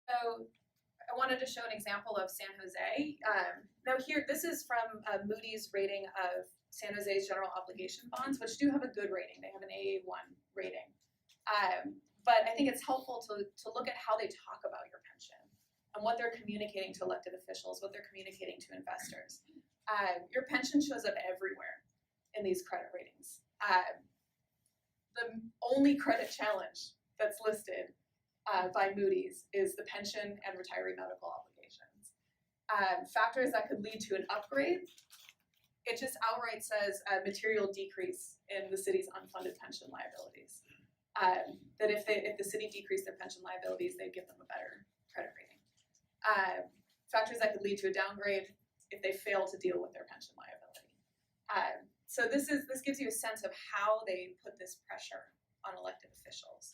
So I wanted to show an example of San Jose. Now here, this is from Moody's rating of San Jose's general obligation bonds, which do have a good rating. They have an AA1 rating. But I think it's helpful to look at how they talk about your pension and what they're communicating to elected officials, what they're communicating to investors. Your pension shows up everywhere in these credit ratings. The only credit challenge that's listed by Moody's is the pension and retiree medical obligations. Factors that could lead to an upgrade, it just outright says a material decrease in the city's unfunded pension liabilities. That if the city decreased their pension liabilities, they'd give them a better credit rating. Factors that could lead to a downgrade if they fail to deal with their pension liability. So this gives you a sense of how they put this pressure on elected officials.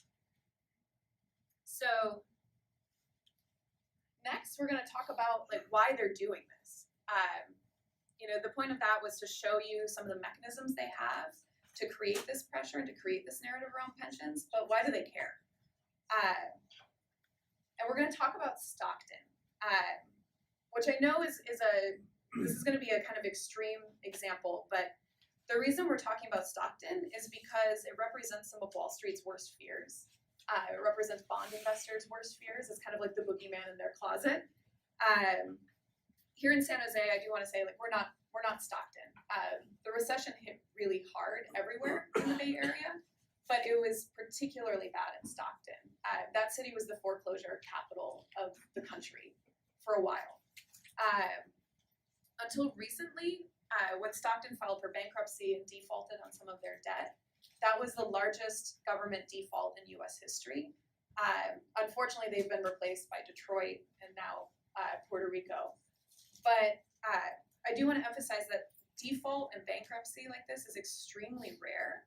So next, we're going to talk about why they're doing this. The point of that was to show you some of the mechanisms they have to create this pressure and to create this narrative around pensions. But why do they care? And we're going to talk about Stockton, which I know this is going to be a kind of extreme example, but the reason we're talking about Stockton is because it represents some of Wall Street's worst fears. It represents bond investors' worst fears. It's kind of like the boogeyman in their closet. Here in San Jose, I do want to say we're not Stockton. The recession hit really hard everywhere in the Bay Area, but it was particularly bad in Stockton. That city was the foreclosure capital of the country for a while. Until recently, when Stockton filed for bankruptcy and defaulted on some of their debt, that was the largest government default in U.S. history. Unfortunately, they've been replaced by Detroit and now Puerto Rico. But I do want to emphasize that default and bankruptcy like this is extremely rare.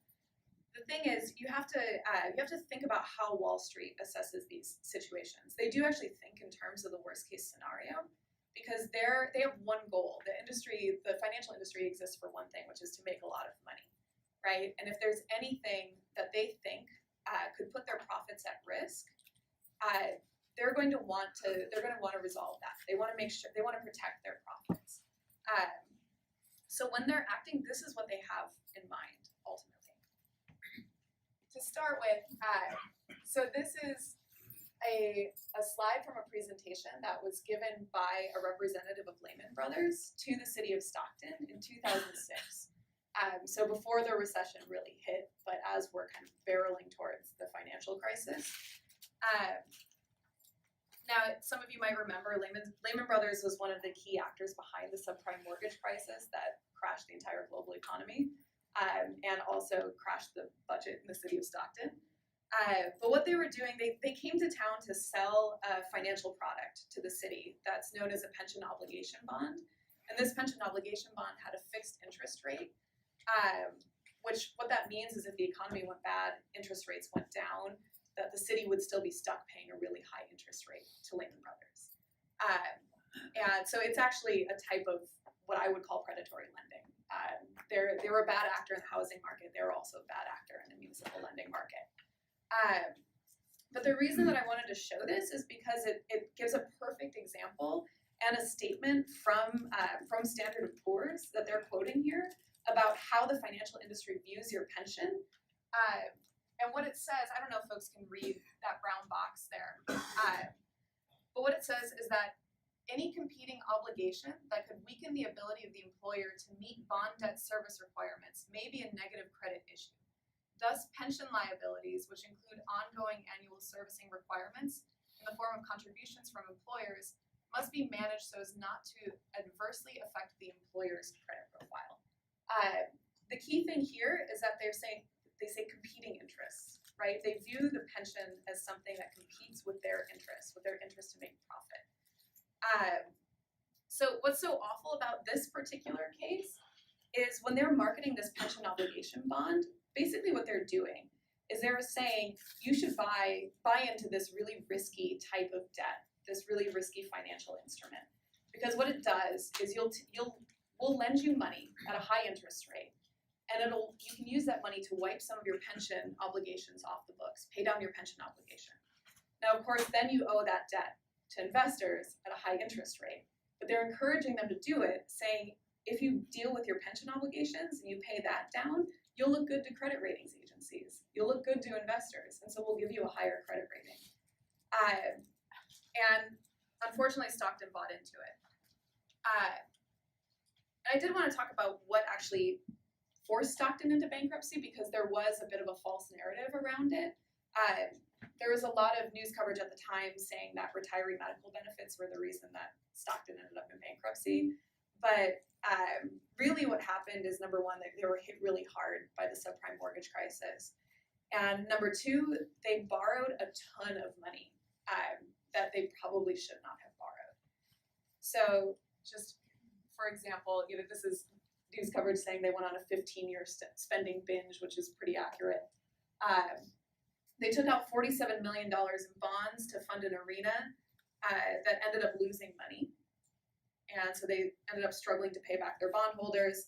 The thing is, you have to think about how Wall Street assesses these situations. They do actually think in terms of the worst case scenario, because they have one goal. The financial industry exists for one thing, which is to make a lot of money, right? And if there's anything that they think could put their profits at risk, they're going to want to resolve that. They want to make sure, they want to protect their profits. So when they're acting, this is what they have in mind ultimately. To start with, so this is a slide from a presentation that was given by a representative of Lehman Brothers to the city of Stockton in 2006. So before the recession really hit, but as we're kind of barreling towards the financial crisis. Now, some of you might remember Lehman Brothers was one of the key actors behind the subprime mortgage crisis that crashed the entire global economy and also crashed the budget in the city of Stockton. But what they were doing, they came to town to sell a financial product to the city that's known as a pension obligation bond. And this pension obligation bond had a fixed interest rate, which what that means is if the economy went bad, interest rates went down, that the city would still be stuck paying a really high interest rate to Lehman Brothers. And so it's actually a type of what I would call predatory lending. They were a bad actor in the housing market. They were also a bad actor in the municipal lending market. But the reason that I wanted to show this is because it gives a perfect example and a statement from Standard & Poor's that they're quoting here about how the financial industry views your pension. And what it says, I don't know if folks can read that brown box there, but what it says is that any competing obligation that could weaken the ability of the employer to meet bond debt service requirements may be a negative credit issue. Thus, pension liabilities, which include ongoing annual servicing requirements in the form of contributions from employers, must be managed so as not to adversely affect the employer's credit profile. The key thing here is that they say competing interests, right? They view the pension as something that competes with their interest to make profit. So what's so awful about this particular case is when they're marketing this pension obligation bond, basically what they're doing is they're saying you should buy into this really risky type of debt, this really risky financial instrument. Because what it does is we'll lend you money at a high interest rate, and you can use that money to wipe some of your pension obligations off the books, pay down your pension obligation. Now, of course, then you owe that debt. to investors at a high interest rate. But they're encouraging them to do it, saying, if you deal with your pension obligations and you pay that down, you'll look good to credit ratings agencies. You'll look good to investors, and so we'll give you a higher credit rating. And unfortunately, Stockton bought into it. And I did want to talk about what actually forced Stockton into bankruptcy, because there was a bit of a false narrative around it. There was a lot of news coverage at the time saying that retiree medical benefits were the reason that Stockton ended up in bankruptcy. But really what happened is, number one, they were hit really hard by the subprime mortgage crisis. And number two, they borrowed a ton of money that they probably should not have borrowed. So just for example, this is news coverage saying they went on a 15-year spending binge, which is pretty accurate. They took out $47 million in bonds to fund an arena that ended up losing money. And so they ended up struggling to pay back their bondholders.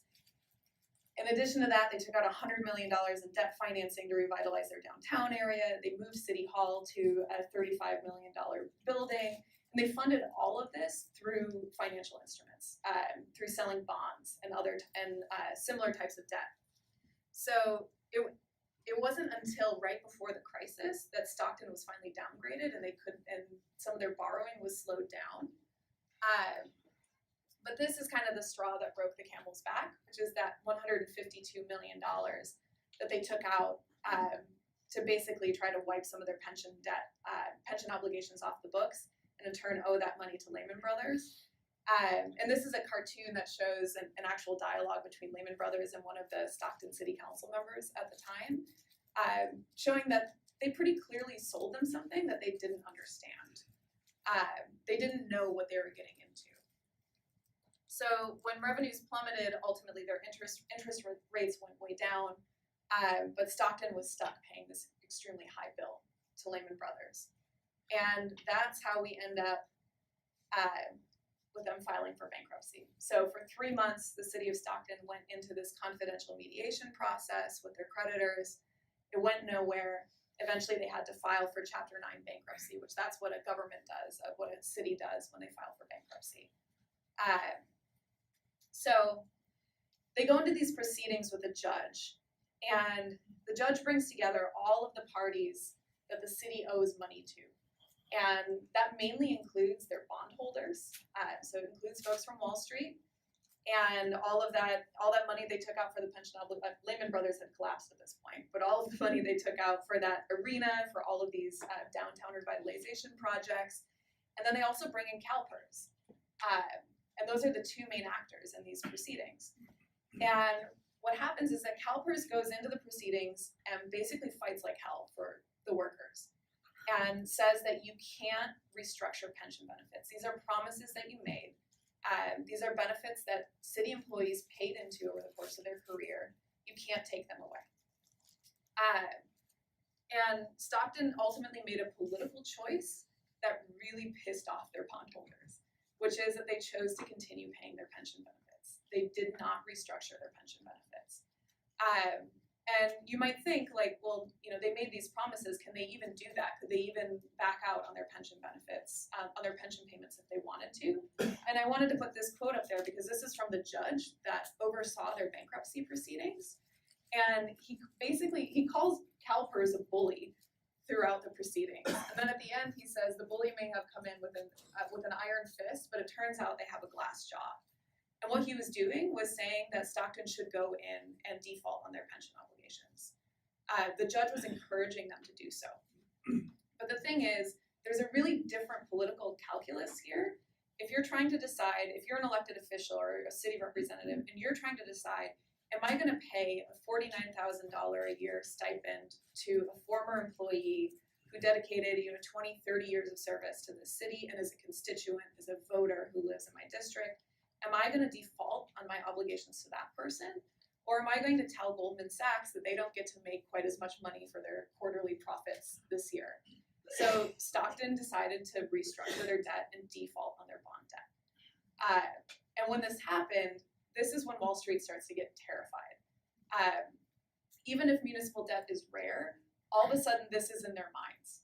In addition to that, they took out $100 million in debt financing to revitalize their downtown area. They moved City Hall to a $35 million building. And they funded all of this through financial instruments, through selling bonds and similar types of debt. So it wasn't until right before the crisis that Stockton was finally downgraded, and some of their borrowing was slowed down. But this is kind of the straw that broke the camel's back, which is that $152 million that they took out to basically try to wipe some of their pension obligations off the books, and in turn owe that money to Lehman Brothers. And this is a cartoon that shows an actual dialogue between Lehman Brothers and one of the Stockton City Council members at the time, showing that they pretty clearly sold them something that they didn't understand. They didn't know what they were getting into. So when revenues plummeted, ultimately their interest rates went way down, but Stockton was stuck paying this extremely high bill to Lehman Brothers. And that's how we end up with them filing for bankruptcy. So for 3 months, the city of Stockton went into this confidential mediation process with their creditors. It went nowhere. Eventually they had to file for Chapter 9 bankruptcy, which that's what a government does, what a city does when they file for bankruptcy. So they go into these proceedings with a judge, and the judge brings together all of the parties that the city owes money to. And that mainly includes their bondholders. So it includes folks from Wall Street, and all that money they took out for the pension Lehman Brothers had collapsed at this point, but all of the money they took out for that arena, for all of these downtown revitalization projects. And then they also bring in CalPERS. And those are the two main actors in these proceedings. And what happens is that CalPERS goes into the proceedings and basically fights like hell for the workers, and says that you can't restructure pension benefits. These are promises that you made. These are benefits that city employees paid into over the course of their career. You can't take them away. And Stockton ultimately made a political choice that really pissed off their bondholders, which is that they chose to continue paying their pension benefits. They did not restructure their pension benefits. And you might think, like, well, they made these promises. Can they even do that? Could they even back out on their pension benefits, on their pension payments if they wanted to? And I wanted to put this quote up there because this is from the judge that oversaw their bankruptcy proceedings. And he calls CalPERS a bully throughout the proceedings. And then at the end, he says the bully may have come in with an iron fist, but it turns out they have a glass jaw. And what he was doing was saying that Stockton should go in and default on their pension obligations. The judge was encouraging them to do so. But the thing is, there's a really different political calculus here. If you're trying to decide, if you're an elected official or a city representative, and you're trying to decide, am I going to pay a $49,000 a year stipend to a former employee who dedicated 20, 30 years of service to the city and is a constituent, is a voter who lives in my district? Am I going to default on my obligations to that person? Or am I going to tell Goldman Sachs that they don't get to make quite as much money for their quarterly profits this year? So Stockton decided to restructure their debt and default on their bond debt. And when this happened, this is when Wall Street starts to get terrified. Even if municipal debt is rare, all of a sudden this is in their minds,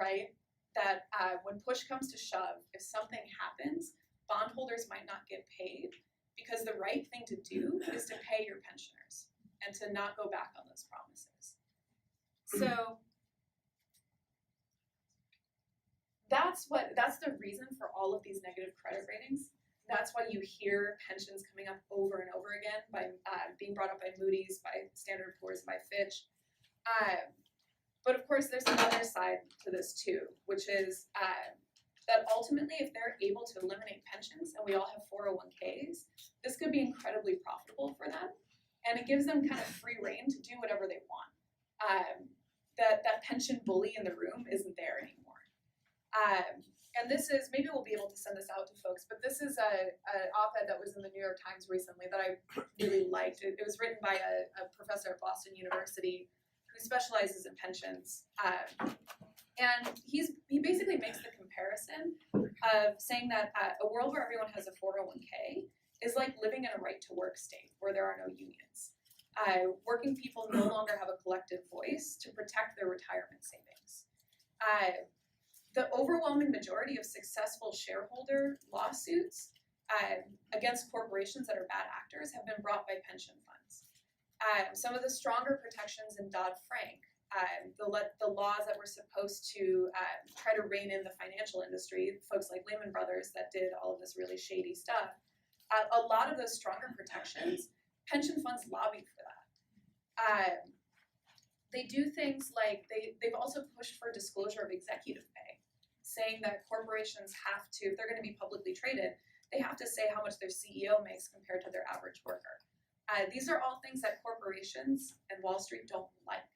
right? that when push comes to shove, if something happens, bondholders might not get paid because the right thing to do is to pay your pensioners and to not go back on those promises. So that's the reason for all of these negative credit ratings. That's why you hear pensions coming up over and over again by being brought up by Moody's, by Standard & Poor's, by Fitch. But of course, there's another side to this too, which is that ultimately, if they're able to eliminate pensions and we all have 401ks, this could be incredibly profitable for them, and it gives them kind of free reign to do whatever they want. That pension bully in the room isn't there anymore. And this is, maybe we'll be able to send this out to folks, but this is an op-ed that was in the New York Times recently that I really liked. It was written by a professor at Boston University who specializes in pensions. And he basically makes the comparison of saying that a world where everyone has a 401k is like living in a right-to-work state where there are no unions. Working people no longer have a collective voice to protect their retirement savings. The overwhelming majority of successful shareholder lawsuits against corporations that are bad actors have been brought by pension funds. Some of the stronger protections in Dodd-Frank, the laws that were supposed to try to rein in the financial industry, folks like Lehman Brothers that did all of this really shady stuff, a lot of those stronger protections, pension funds lobbied for that. They do things like, they've also pushed for disclosure of executive pay, saying that corporations have to, if they're going to be publicly traded, they have to say how much their CEO makes compared to their average worker. These are all things that corporations and Wall Street don't like.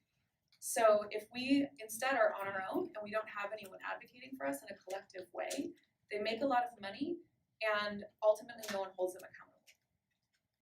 So if we instead are on our own and we don't have anyone advocating for us in a collective way, they make a lot of money and ultimately no one holds them accountable.